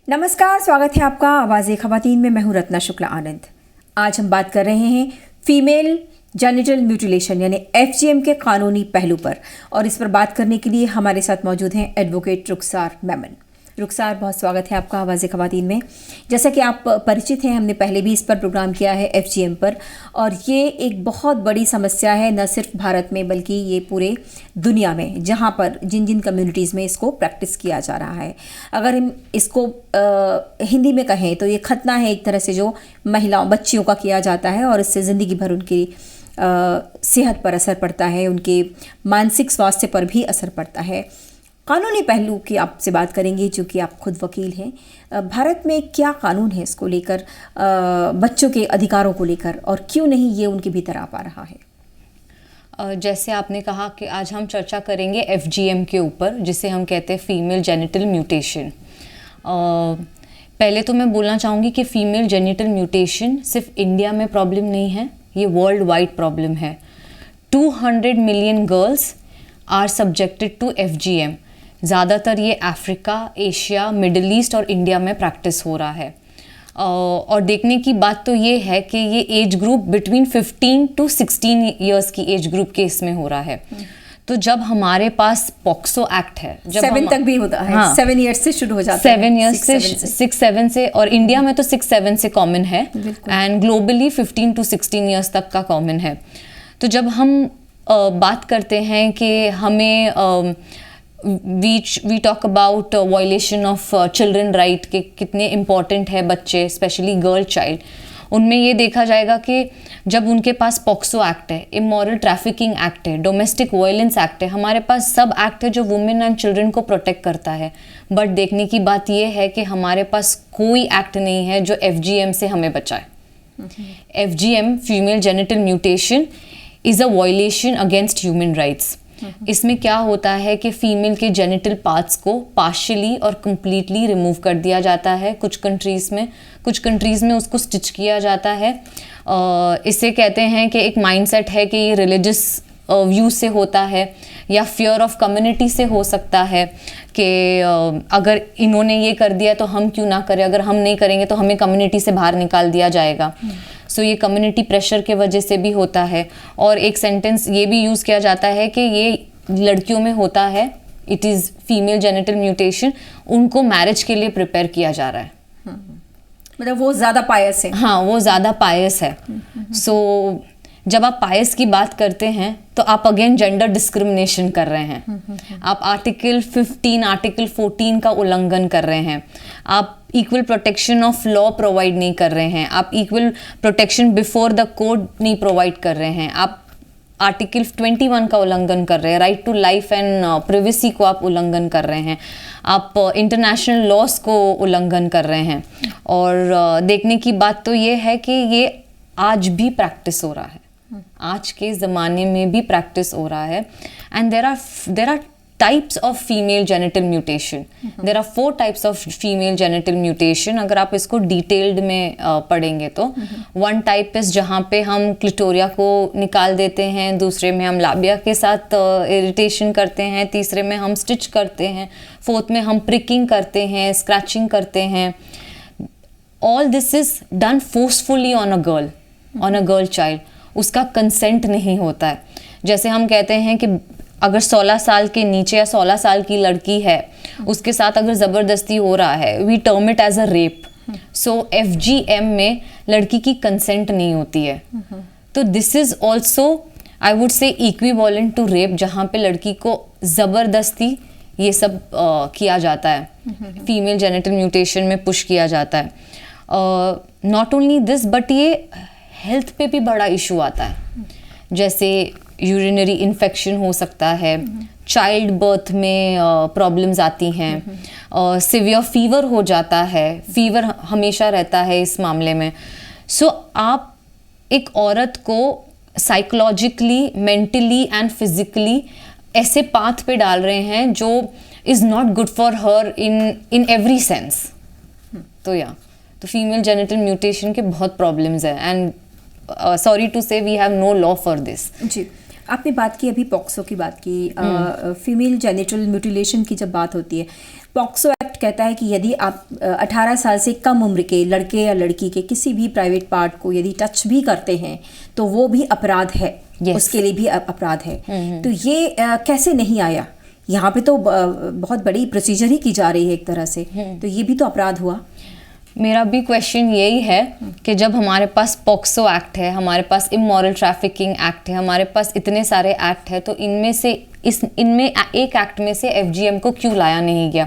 नमस्कार, स्वागत है आपका आवाज़े ख़वातीन में। मैं हूं रत्ना शुक्ला आनंद। आज हम बात कर रहे हैं फीमेल जेनिटल म्यूटिलेशन यानी FGM के कानूनी पहलू पर, और इस पर बात करने के लिए हमारे साथ मौजूद हैं एडवोकेट रुखसार मेमन। रुखसार, बहुत स्वागत है आपका आवाज़े ख़वातीन में। जैसा कि आप परिचित हैं, हमने पहले भी इस पर प्रोग्राम किया है FGM पर, और ये एक बहुत बड़ी समस्या है, न सिर्फ भारत में बल्कि ये पूरे दुनिया में, जहाँ पर जिन जिन कम्युनिटीज़ में इसको प्रैक्टिस किया जा रहा है। अगर हम इसको हिंदी में कहें तो ये खतना है एक तरह से, जो महिलाओं बच्चियों का किया जाता है, और इससे ज़िंदगी भर उनकी सेहत पर असर पड़ता है, उनके मानसिक स्वास्थ्य पर भी असर पड़ता है। कानूनी पहलू की आपसे बात करेंगे, जो कि आप खुद वकील हैं। भारत में क्या कानून है इसको लेकर, बच्चों के अधिकारों को लेकर, और क्यों नहीं ये उनके भीतर आ पा रहा है? जैसे आपने कहा कि आज हम चर्चा करेंगे FGM के ऊपर, जिसे हम कहते हैं फीमेल जेनिटल म्यूटेशन। पहले तो मैं बोलना चाहूँगी कि फीमेल जेनिटल म्यूटेशन सिर्फ इंडिया में प्रॉब्लम नहीं है, ये वर्ल्ड वाइड प्रॉब्लम है। 200 million girls are subjected to FGM। ज़्यादातर ये अफ्रीका, एशिया, मिडिल ईस्ट और इंडिया में प्रैक्टिस हो रहा है। और देखने की बात तो ये है कि ये age group between 15 to 16 years की एज ग्रुप के इसमें हो रहा है। तो जब हमारे पास पॉक्सो एक्ट है, जब 7 तक भी होता है। हाँ, 7 ईयर्स से शुरू हो जाता है। 7 ईयर्स से 6-7 से, और इंडिया में तो 6-7 से कॉमन है, एंड ग्लोबली 15 to 16 ईयर्स तक का कॉमन है। तो जब हम बात करते हैं कि हमें we talk about violation of children right के कितने इम्पॉर्टेंट है बच्चे, स्पेशली गर्ल चाइल्ड, उनमें ये देखा जाएगा कि जब उनके पास पॉक्सो एक्ट है, इमोरल ट्रैफिकिंग एक्ट है, डोमेस्टिक वायलेंस एक्ट है, हमारे पास सब एक्ट है जो वुमेन एंड चिल्ड्रन को प्रोटेक्ट करता है। बट देखने की बात ये है कि हमारे पास कोई एक्ट नहीं है जो FGM से हमें बचाए। FGM, female genital mutation, is a violation against human rights. इसमें क्या होता है कि फीमेल के जेनिटल पार्ट्स को पार्शियली और कंप्लीटली रिमूव कर दिया जाता है। कुछ कंट्रीज़ में उसको स्टिच किया जाता है। इसे कहते हैं कि एक माइंडसेट है कि ये रिलीजियस व्यू से होता है, या फियर ऑफ कम्युनिटी से हो सकता है कि अगर इन्होंने ये कर दिया तो हम क्यों ना करें, अगर हम नहीं करेंगे तो हमें कम्युनिटी से बाहर निकाल दिया जाएगा। सो ये कम्युनिटी प्रेशर के वजह से भी होता है। और एक सेंटेंस ये भी यूज़ किया जाता है कि ये लड़कियों में होता है, it is female genital mutation, उनको मैरिज के लिए प्रिपेयर किया जा रहा है। मतलब वो ज़्यादा पायस है। हाँ, वो ज़्यादा पायस है। सो जब आप पायस की बात करते हैं तो आप अगेन जेंडर डिस्क्रिमिनेशन कर रहे हैं। आप आर्टिकल 15, आर्टिकल 14 का उल्लंघन कर रहे हैं। आप equal protection of law provide नहीं कर रहे हैं। आप equal protection before the court नहीं प्रोवाइड कर रहे हैं। आप आर्टिकल 21 का उल्लंघन कर रहे हैं। Right to life and privacy को आप उल्लंघन कर रहे हैं। आप इंटरनेशनल लॉस को उल्लंघन कर रहे हैं। और देखने की बात तो ये है कि ये आज भी प्रैक्टिस हो रहा है, आज के ज़माने में भी प्रैक्टिस हो रहा है। And there are types of female genital mutation. There are 4 types of female genital mutation. अगर आप इसको डिटेल्ड में पढ़ेंगे तो 1 टाइप इज़ जहाँ पे हम क्लिटोरिया को निकाल देते हैं, दूसरे में हम लाबिया के साथ इरिटेशन करते हैं, तीसरे में हम स्टिच करते हैं, 4th में हम प्रिकिंग करते हैं, स्क्रैचिंग करते हैं। All this is done forcefully on a girl child. उसका कंसेंट नहीं होता है। जैसे हम कहते हैं कि अगर 16 साल के नीचे या 16 साल की लड़की है, उसके साथ अगर ज़बरदस्ती हो रहा है, we term it as a rape. So FGM में लड़की की कंसेंट नहीं होती है। तो this is also I would say equivalent to rape, जहाँ पे लड़की को ज़बरदस्ती ये सब किया जाता है, फीमेल जेनिटल म्यूटेशन में पुश किया जाता है। नॉट ओनली दिस, बट ये हेल्थ पे भी बड़ा इशू आता है। जैसे यूरिनरी इन्फेक्शन हो सकता है, चाइल्ड बर्थ में प्रॉब्लम्स आती हैं, सिवियर फीवर हो जाता है, फीवर हमेशा रहता है इस मामले में। सो आप एक औरत को साइकोलॉजिकली, मेंटली एंड फिजिकली ऐसे पाथ पे डाल रहे हैं जो is not good for her in every sense. तो फीमेल जेनिटल म्यूटेशन के बहुत प्रॉब्लम्स हैं, and sorry to say we have no law for this. जी, आपने बात की अभी पॉक्सो की बात की, फीमेल जेनिटल म्यूटिलेशन की जब बात होती है, पॉक्सो एक्ट कहता है कि यदि आप 18 साल से कम उम्र के लड़के या लड़की के किसी भी प्राइवेट पार्ट को यदि टच भी करते हैं तो वो भी अपराध है। Yes. उसके लिए भी अपराध है। तो ये कैसे नहीं आया यहाँ पे? तो बहुत बड़ी प्रोसीजर ही की जा रही है एक तरह से, तो ये भी तो अपराध हुआ। मेरा भी क्वेश्चन यही है कि जब हमारे पास पॉक्सो एक्ट है, हमारे पास इमोरल ट्रैफिकिंग एक्ट है, हमारे पास इतने सारे एक्ट है, तो इनमें से इनमें एक एक्ट में से FGM को क्यों लाया नहीं गया?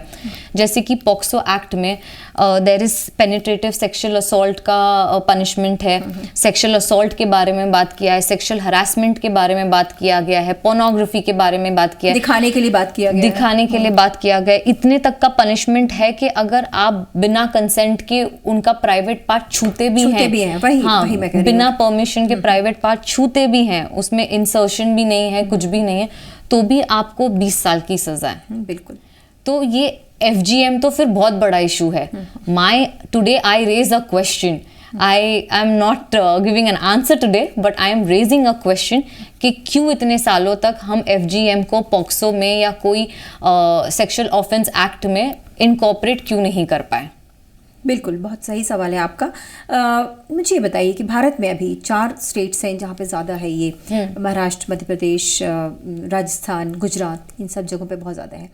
जैसे कि पॉक्सो एक्ट में there is penetrative sexual assault का पनिशमेंट है, सेक्सुअल असॉल्ट के बारे में बात किया है, सेक्सुअल हरासमेंट के बारे में बात किया गया है, पोर्नोग्राफी के बारे में बात किया है, दिखाने के लिए बात किया गया, दिखाने के लिए बात किया गया। इतने तक का पनिशमेंट है कि अगर आप बिना कंसेंट के उनका प्राइवेट पार्ट छूते भी हैं, वही मैं कह रही बिना परमिशन के प्राइवेट पार्ट छूते भी हैं, उसमें इंसर्शन भी नहीं है, कुछ भी नहीं है, तो भी आपको 20 साल की सजा है। बिल्कुल। तो ये FGM तो फिर बहुत बड़ा इशू है। Today I raise a question, I am not giving an answer today, but I am raising a question कि क्यों इतने सालों तक हम FGM को पॉक्सो में या कोई सेक्सुअल ऑफेंस एक्ट में इनकॉर्पोरेट क्यों नहीं कर पाए? बिल्कुल, बहुत सही सवाल है आपका। मुझे ये बताइए कि भारत में अभी 4 स्टेट्स हैं जहाँ पे ज़्यादा है ये, महाराष्ट्र, मध्य प्रदेश, राजस्थान, गुजरात, इन सब जगहों पे बहुत ज़्यादा है।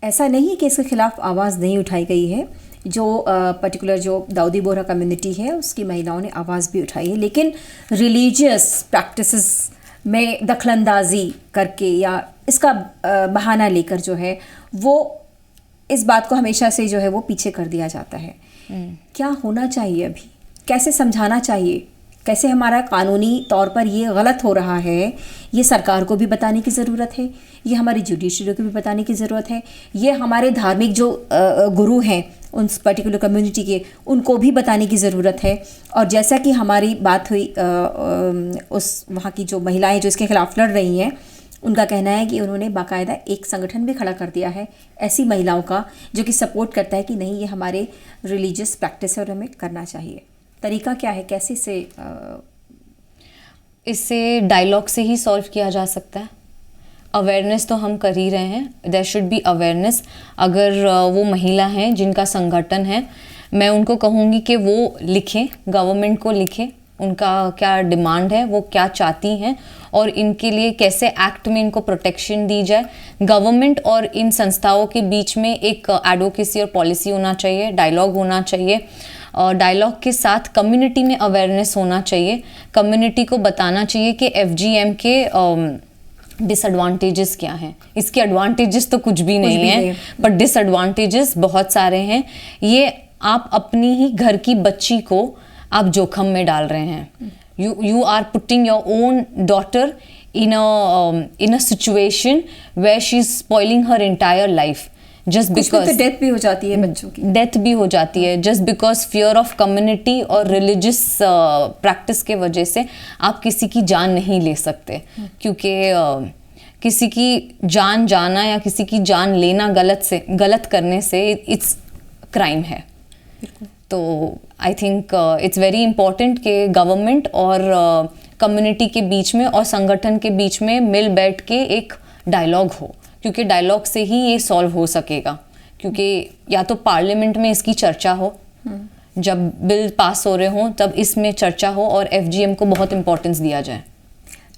ऐसा नहीं कि इसके खिलाफ आवाज़ नहीं उठाई गई है, जो पर्टिकुलर जो दाऊदी बोहरा कम्युनिटी है उसकी महिलाओं ने आवाज़ भी उठाई है, लेकिन रिलीजियस प्रैक्टिसेस में दखलंदाजी करके या इसका बहाना लेकर जो है वो इस बात को हमेशा से जो है वो पीछे कर दिया जाता है। क्या होना चाहिए अभी? कैसे समझाना चाहिए? कैसे हमारा कानूनी तौर पर ये गलत हो रहा है, ये सरकार को भी बताने की ज़रूरत है, ये हमारी जुडिशरी को भी बताने की ज़रूरत है, ये हमारे धार्मिक जो गुरु हैं उन पर्टिकुलर कम्युनिटी के, उनको भी बताने की ज़रूरत है। और जैसा कि हमारी बात हुई उस वहाँ की जो महिलाएं जो इसके खिलाफ लड़ रही हैं, उनका कहना है कि उन्होंने बाकायदा एक संगठन भी खड़ा कर दिया है ऐसी महिलाओं का, जो कि सपोर्ट करता है कि नहीं, ये हमारे रिलीजियस प्रैक्टिस है और हमें करना चाहिए। तरीका क्या है, कैसे इससे डायलॉग से ही सॉल्व किया जा सकता है। अवेयरनेस तो हम कर ही रहे हैं, देयर शुड बी अवेयरनेस। अगर वो महिला हैं जिनका संगठन है, मैं उनको कहूँगी कि वो लिखें, गवर्नमेंट को लिखें, उनका क्या डिमांड है, वो क्या चाहती हैं और इनके लिए कैसे एक्ट में इनको प्रोटेक्शन दी जाए। गवर्नमेंट और इन संस्थाओं के बीच में एक एडवोकेसी और पॉलिसी होना चाहिए, डायलॉग होना चाहिए। डायलॉग के साथ कम्युनिटी में अवेयरनेस होना चाहिए, कम्युनिटी को बताना चाहिए कि FGM के डिसएडवांटेजेस क्या हैं। इसके एडवांटेजेस तो कुछ भी नहीं है, पर डिसएडवांटेजेस बहुत सारे हैं। ये आप अपनी ही घर की बच्ची को आप जोखम में डाल रहे हैं। You are putting your own daughter in a situation where she is spoiling her entire life, just because death भी हो जाती है, बच्चों की डेथ भी हो जाती है, just because fear of community और रिलीजियस प्रैक्टिस के वजह से आप किसी की जान नहीं ले सकते, क्योंकि किसी की जान जाना या किसी की जान लेना गलत करने से इट्स क्राइम है। तो I think it's very important कि गवर्नमेंट और कम्युनिटी के बीच में और संगठन के बीच में मिल बैठ के एक डायलॉग हो, क्योंकि डायलॉग से ही ये सॉल्व हो सकेगा। क्योंकि या तो पार्लियामेंट में इसकी चर्चा हो, जब बिल पास हो रहे हों तब इसमें चर्चा हो और FGM को बहुत इम्पोर्टेंस दिया जाए।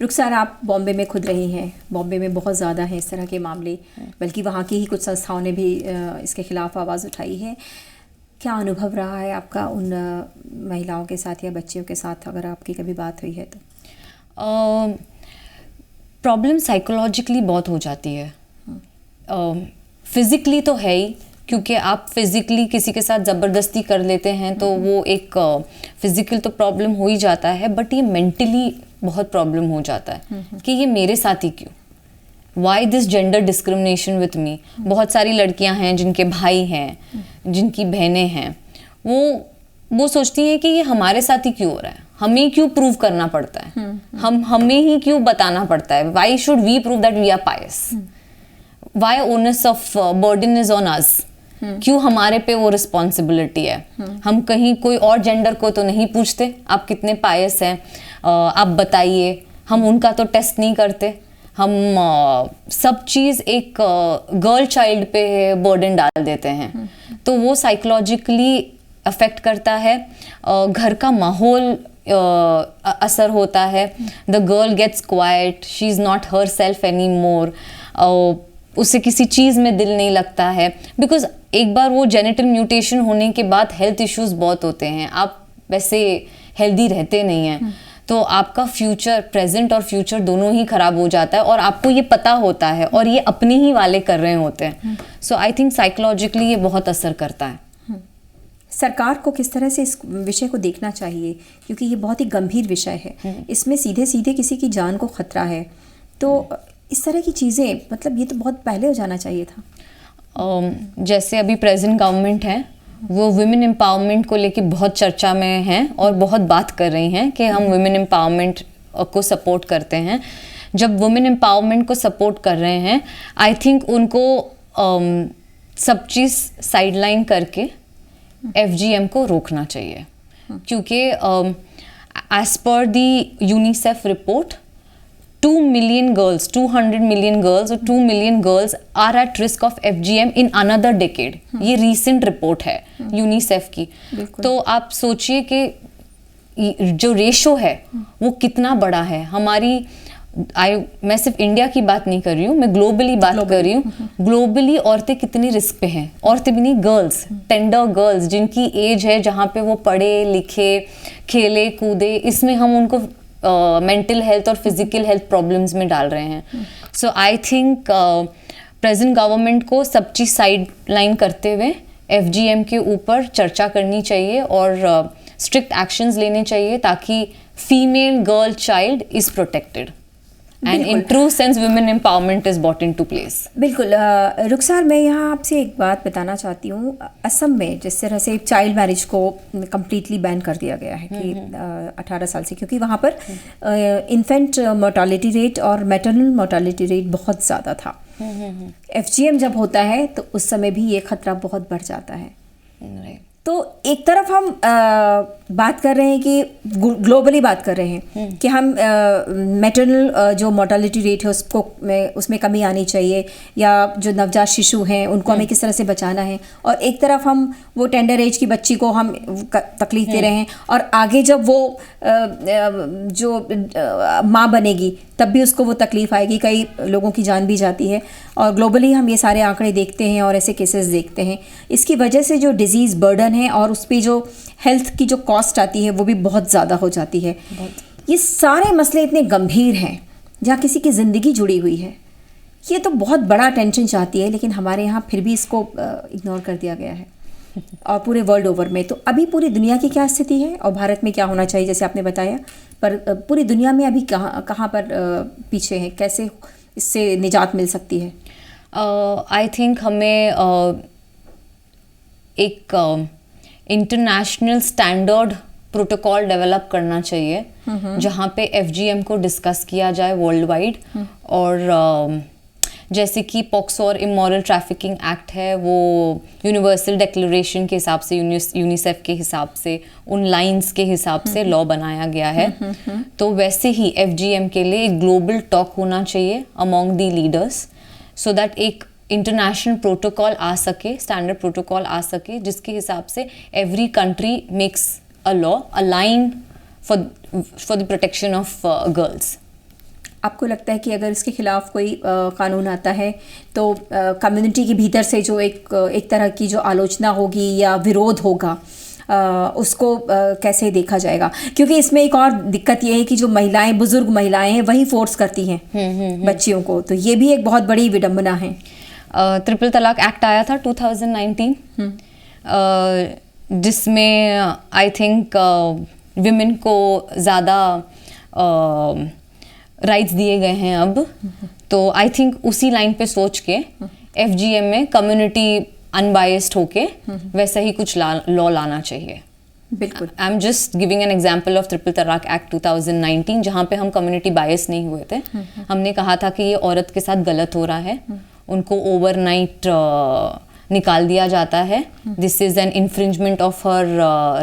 रुखसार, आप बॉम्बे में खुद रही हैं, बॉम्बे में बहुत ज़्यादा है इस तरह के मामले, बल्कि वहाँ की ही कुछ संस्थाओं ने भी इसके खिलाफ आवाज़ उठाई है। क्या अनुभव रहा है आपका उन महिलाओं के साथ या बच्चियों के साथ, अगर आपकी कभी बात हुई है तो? प्रॉब्लम साइकोलॉजिकली बहुत हो जाती है, फिज़िकली तो है ही, क्योंकि आप फिज़िकली किसी के साथ ज़बरदस्ती कर लेते हैं तो वो एक फिज़िकल तो प्रॉब्लम हो ही जाता है, बट ये मेंटली बहुत प्रॉब्लम हो जाता है कि ये मेरे साथ ही क्यों, why this gender discrimination with me. बहुत सारी लड़कियां हैं जिनके भाई हैं, जिनकी बहनें हैं, वो सोचती हैं कि ये हमारे साथ ही क्यों हो रहा है, हमें क्यों प्रूव करना पड़ता है, हमें ही क्यों बताना पड़ता है, why should we prove that we are pious, why onus of burden is on us, क्यों हमारे पे वो रिस्पॉन्सिबिलिटी है। हम कहीं कोई और जेंडर को तो नहीं पूछते आप कितने पायस हैं, आप बताइए, हम उनका तो टेस्ट नहीं करते, हम सब चीज़ एक गर्ल चाइल्ड पे बर्डन डाल देते हैं, तो वो साइकोलॉजिकली अफेक्ट करता है, घर का माहौल असर होता है, the girl gets quiet, she is not herself any more, उसे किसी चीज़ में दिल नहीं लगता है, बिकॉज एक बार वो जेनेटिक म्यूटेशन होने के बाद हेल्थ इश्यूज बहुत होते हैं, आप वैसे हेल्दी रहते नहीं हैं, तो आपका फ्यूचर, प्रेजेंट और फ्यूचर दोनों ही खराब हो जाता है, और आपको ये पता होता है, और ये अपने ही वाले कर रहे होते हैं। सो आई थिंक साइकोलॉजिकली ये बहुत असर करता है। सरकार को किस तरह से इस विषय को देखना चाहिए, क्योंकि ये बहुत ही गंभीर विषय है, इसमें सीधे सीधे किसी की जान को खतरा है, तो इस तरह की चीज़ें, मतलब ये तो बहुत पहले हो जाना चाहिए था। जैसे अभी प्रेजेंट गवर्नमेंट है, वो वुमेन एम्पावरमेंट को लेके बहुत चर्चा में हैं और बहुत बात कर रही हैं कि हम वुमेन एम्पावरमेंट को सपोर्ट करते हैं। जब वुमेन एम्पावरमेंट को सपोर्ट कर रहे हैं, आई थिंक उनको सब चीज़ साइडलाइन करके FGM को रोकना चाहिए, क्योंकि एज पर दी UNICEF report 2 million girls, 200 million girls और 2 million girls are at risk of FGM in another decade। ये recent report है यूनिसेफ की। तो आप सोचिए कि जो रेशो है वो कितना बड़ा है। हमारी मैं सिर्फ इंडिया की बात नहीं कर रही हूँ, मैं ग्लोबली बात कर रही हूँ। ग्लोबली औरतें कितनी रिस्क पे हैं, औरतें भी नहीं, गर्ल्स, टेंडर गर्ल्स, जिनकी एज है जहाँ पे वो पढ़े लिखे, खेले कूदे, इसमें हम उनको मेंटल हेल्थ और फिजिकल हेल्थ प्रॉब्लम्स में डाल रहे हैं। सो आई थिंक प्रेजेंट गवर्नमेंट को सब चीज़ साइड लाइन करते हुए FGM के ऊपर चर्चा करनी चाहिए और स्ट्रिक्ट एक्शंस लेने चाहिए, ताकि female girl child is protected and in true sense women empowerment is bought into place. बिल्कुल। रुखसार, मैं यहाँ आपसे एक बात बताना चाहती हूँ। असम में जिस तरह से चाइल्ड मैरिज को कम्प्लीटली बैन कर दिया गया है कि 18 साल से, क्योंकि वहाँ पर इन्फेंट मोर्टालिटी रेट और मैटरनल मोर्टालिटी रेट बहुत ज़्यादा था। FGM जब होता है तो उस समय भी ये खतरा बहुत बढ़ जाता है। तो एक तरफ हम बात कर रहे हैं कि ग्लोबली बात कर रहे हैं कि हम मैटरनल जो मोर्टालिटी रेट है उसमें कमी आनी चाहिए, या जो नवजात शिशु हैं उनको हमें किस तरह से बचाना है, और एक तरफ हम वो टेंडर एज की बच्ची को हम तकलीफ दे रहे हैं, और आगे जब वो जो माँ बनेगी तब भी उसको वो तकलीफ आएगी, कई लोगों की जान भी जाती है। और ग्लोबली हम ये सारे आंकड़े देखते हैं और ऐसे केसेस देखते हैं। इसकी वजह से जो डिजीज़ बर्डन है और उस पर जो हेल्थ की जो कॉस्ट आती है वो भी बहुत ज़्यादा हो जाती है। ये सारे मसले इतने गंभीर हैं जहाँ किसी की ज़िंदगी जुड़ी हुई है, ये तो बहुत बड़ा टेंशन चाहती है, लेकिन हमारे यहाँ फिर भी इसको इग्नोर कर दिया गया है, और पूरे वर्ल्ड ओवर में। तो अभी पूरी दुनिया की क्या स्थिति है और भारत में क्या होना चाहिए, जैसे आपने बताया, पर पूरी दुनिया में अभी कहाँ पर पीछे है, कैसे इससे निजात मिल सकती है? आई थिंक हमें एक इंटरनेशनल स्टैंडर्ड प्रोटोकॉल डेवलप करना चाहिए, जहाँ पे FGM को डिस्कस किया जाए वर्ल्ड वाइड। और जैसे कि पॉक्सो और इमोरल ट्रैफिकिंग एक्ट है, वो यूनिवर्सल डिक्लेरेशन के हिसाब से, यूनिसेफ के हिसाब से, उन लाइंस के हिसाब से लॉ बनाया गया है। तो वैसे ही FGM के लिए एक ग्लोबल टॉक होना चाहिए among the leaders, so that एक इंटरनेशनल प्रोटोकॉल आ सके, स्टैंडर्ड प्रोटोकॉल आ सके, जिसके हिसाब से every country makes a law align for the protection of girls. आपको लगता है कि अगर इसके खिलाफ कोई कानून आता है तो कम्युनिटी के भीतर से जो एक तरह की जो आलोचना होगी या विरोध होगा, उसको कैसे देखा जाएगा? क्योंकि इसमें एक और दिक्कत ये है कि जो महिलाएं, बुजुर्ग महिलाएं हैं, वही फोर्स करती हैं बच्चियों को, तो ये भी एक बहुत बड़ी विडंबना है। ट्रिपल तलाक एक्ट आया था 2019, जिसमें आई थिंक विमेन को ज़्यादा राइट्स दिए गए हैं अब। तो आई थिंक उसी लाइन पे सोच के FGM में कम्युनिटी अनबायस्ड होके वैसा ही कुछ लॉ लाना चाहिए। बिल्कुल। I am just giving an example of triple तलाक एक्ट 2019, जहाँ पे हम कम्युनिटी बायस नहीं हुए थे। हमने कहा था कि ये औरत के साथ गलत हो रहा है, उनको ओवरनाइट निकाल दिया जाता है, this is an infringement of her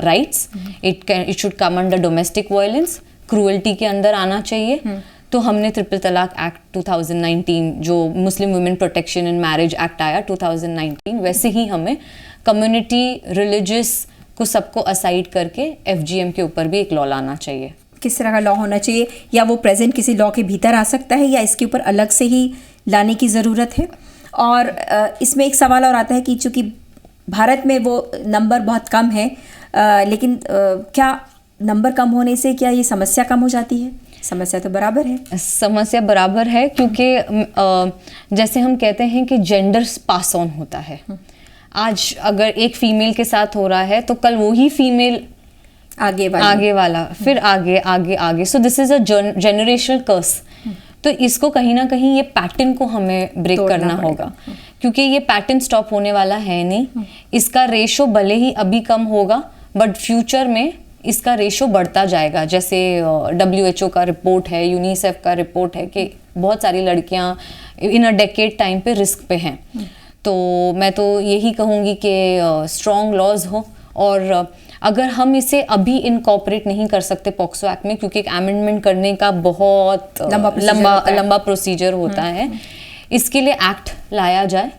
rights, it should come under domestic violence, cruelty के अंदर आना चाहिए। तो हमने ट्रिपल तलाक एक्ट 2019, जो Muslim women protection and marriage act आया 2019, वैसे ही हमें कम्युनिटी, रिलीजियस को सबको असाइड करके FGM के ऊपर भी एक लॉ लाना चाहिए। किस तरह का लॉ होना चाहिए, या वो प्रेजेंट किसी लॉ के भीतर आ सकता है, या इसके ऊपर अलग से ही लाने की ज़रूरत है? और इसमें एक सवाल और आता है कि चूँकि भारत में वो नंबर बहुत कम है, लेकिन क्या नंबर कम होने से क्या ये समस्या कम हो जाती है? समस्या तो बराबर है। समस्या बराबर है, क्योंकि जैसे हम कहते हैं कि जेंडर पास ऑन होता है। आज अगर एक फीमेल के साथ हो रहा है तो कल वही फीमेल आगे वाला फिर आगे आगे आगे। So this is a generational curse. तो इसको कहीं ना कहीं ये पैटर्न को हमें ब्रेक करना होगा, क्योंकि ये पैटर्न स्टॉप होने वाला है नहीं। इसका रेशो भले ही अभी कम होगा, बट फ्यूचर में इसका रेशो बढ़ता जाएगा। जैसे WHO का रिपोर्ट है, यूनिसेफ का रिपोर्ट है कि बहुत सारी लड़कियां इन अ डेकेड टाइम पे रिस्क पे हैं। तो मैं तो यही कहूँगी कि स्ट्रॉन्ग लॉज हो, और अगर हम इसे अभी इनकॉर्पोरेट नहीं कर सकते पॉक्सो एक्ट में, क्योंकि एक अमेंडमेंट करने का बहुत लंबा प्रोसीजर होता है, इसके लिए एक्ट लाया जाए,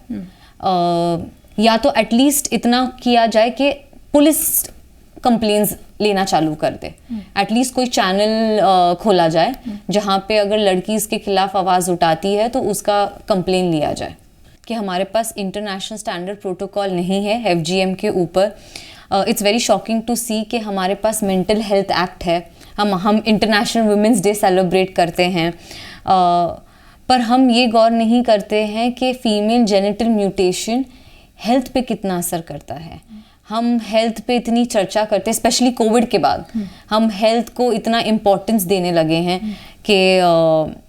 या तो एटलीस्ट इतना किया जाए कि पुलिस कंप्लेंट्स लेना चालू कर दे। एटलीस्ट कोई चैनल खोला जाए जहाँ पे अगर लड़की इसके खिलाफ आवाज़ उठाती है तो उसका कंप्लेन लिया जाए। कि हमारे पास इंटरनेशनल स्टैंडर्ड प्रोटोकॉल नहीं है FGM के ऊपर। इट्स वेरी शॉकिंग टू सी कि हमारे पास मेंटल हेल्थ एक्ट है, हम इंटरनेशनल वुमेंस डे सेलिब्रेट करते हैं, पर हम ये गौर नहीं करते हैं कि फीमेल जेनिटल म्यूटेशन हेल्थ पे कितना असर करता है। हम हेल्थ पे इतनी चर्चा करते हैं, स्पेशली कोविड के बाद हम हेल्थ को इतना इम्पोर्टेंस देने लगे हैं कि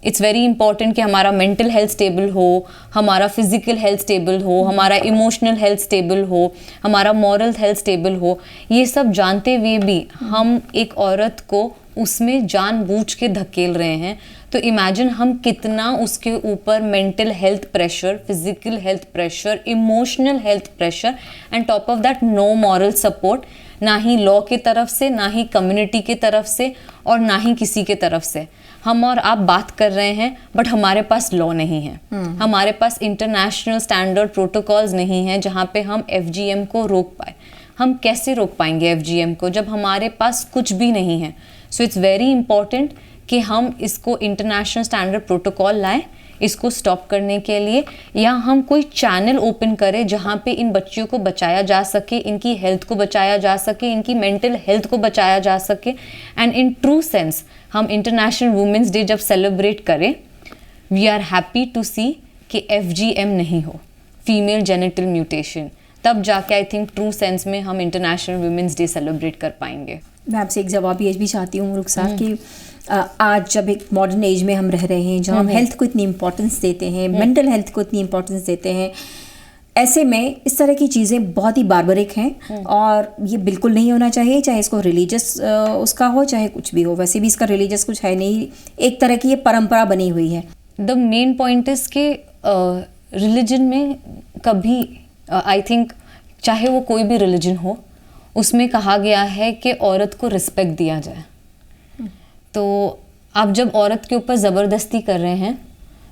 इट्स वेरी इंपॉर्टेंट कि हमारा मेंटल हेल्थ स्टेबल हो, हमारा फिजिकल हेल्थ स्टेबल हो, हमारा इमोशनल हेल्थ स्टेबल हो, हमारा मॉरल हेल्थ स्टेबल हो। ये सब जानते हुए भी हम एक औरत को उसमें जानबूझ के धकेल रहे हैं। तो इमेजिन हम कितना उसके ऊपर mental health pressure, physical health pressure, emotional health pressure, and top of that no moral support, ना ही लॉ की तरफ से, ना ही कम्युनिटी की तरफ से, और ना ही किसी के तरफ से। हम और आप बात कर रहे हैं, बट हमारे पास लॉ नहीं है, हमारे पास इंटरनेशनल स्टैंडर्ड प्रोटोकॉल्स नहीं है जहाँ पे हम FGM को रोक पाए। हम कैसे रोक पाएंगे FGM को जब हमारे पास कुछ भी नहीं है? सो इट्स वेरी इंपॉर्टेंट कि हम इसको इंटरनेशनल स्टैंडर्ड प्रोटोकॉल लाएं इसको स्टॉप करने के लिए, या हम कोई चैनल ओपन करें जहाँ पे इन बच्चियों को बचाया जा सके, इनकी हेल्थ को बचाया जा सके, इनकी मेंटल हेल्थ को बचाया जा सके। एंड इन ट्रू सेंस हम इंटरनेशनल वुमेंस डे जब सेलिब्रेट करें, वी आर हैप्पी टू सी कि FGM नहीं हो, फीमेल जेनिटल म्यूटेशन, तब जाके आई थिंक ट्रू सेंस में हम इंटरनेशनल वुमेंस डे सेलिब्रेट कर पाएंगे। मैं आपसे एक जवाब ये भी चाहती हूँ रुखसार कि आज जब एक मॉडर्न एज में हम रह रहे हैं, जहाँ हम हेल्थ को इतनी इंपॉर्टेंस देते हैं, मेंटल हेल्थ को इतनी इंपॉर्टेंस देते हैं, ऐसे में इस तरह की चीज़ें बहुत ही बार्बरिक हैं और ये बिल्कुल नहीं होना चाहिए, चाहे इसको रिलीजियस उसका हो चाहे कुछ भी हो। वैसे भी इसका रिलीजियस कुछ है नहीं, एक तरह की ये परंपरा बनी हुई है। द मेन पॉइंट इज के रिलीजन में कभी आई थिंक चाहे वो कोई भी रिलीजन हो, उसमें कहा गया है कि औरत को रिस्पेक्ट दिया जाए। तो आप जब औरत के ऊपर ज़बरदस्ती कर रहे हैं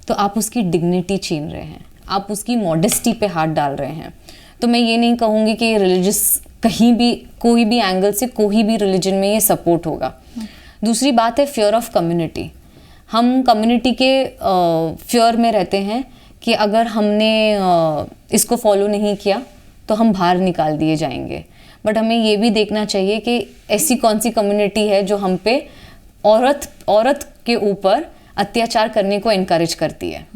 तो आप उसकी डिग्निटी छीन रहे हैं, आप उसकी मॉडेस्टी पे हाथ डाल रहे हैं। तो मैं ये नहीं कहूँगी कि रिलीजियस कहीं भी कोई भी एंगल से कोई भी रिलीजन में ये सपोर्ट होगा। दूसरी बात है फियर ऑफ कम्युनिटी। हम कम्युनिटी के फियर में रहते हैं कि अगर हमने इसको फॉलो नहीं किया तो हम बाहर निकाल दिए जाएंगे। बट हमें ये भी देखना चाहिए कि ऐसी कौन सी कम्युनिटी है जो हम पे औरत के ऊपर अत्याचार करने को इनकरेज करती है।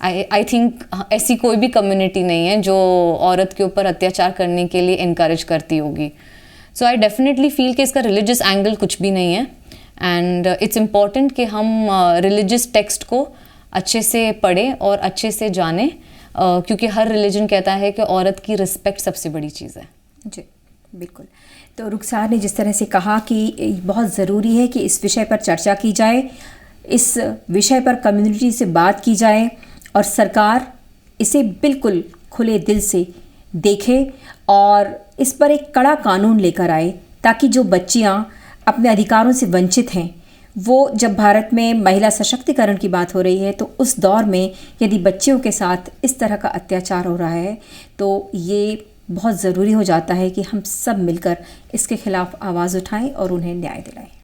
आई थिंक ऐसी कोई भी कम्युनिटी नहीं है जो औरत के ऊपर अत्याचार करने के लिए इनकरेज करती होगी। सो आई डेफिनेटली फील कि इसका रिलीजियस एंगल कुछ भी नहीं है, एंड इट्स इम्पॉर्टेंट कि हम रिलीजियस टेक्स्ट को अच्छे से पढ़ें और अच्छे से जानें, क्योंकि हर रिलीजन कहता है कि औरत की रिस्पेक्ट सबसे बड़ी चीज़ है। जी बिल्कुल। तो रुखसार ने जिस तरह से कहा कि बहुत ज़रूरी है कि इस विषय पर चर्चा की जाए, इस विषय पर कम्युनिटी से बात की जाए और सरकार इसे बिल्कुल खुले दिल से देखे और इस पर एक कड़ा कानून लेकर आए, ताकि जो बच्चियां अपने अधिकारों से वंचित हैं वो जब भारत में महिला सशक्तिकरण की बात हो रही है तो उस दौर में यदि बच्चियों के साथ इस तरह का अत्याचार हो रहा है तो ये बहुत ज़रूरी हो जाता है कि हम सब मिलकर इसके खिलाफ आवाज़ उठाएं और उन्हें न्याय दिलाएं।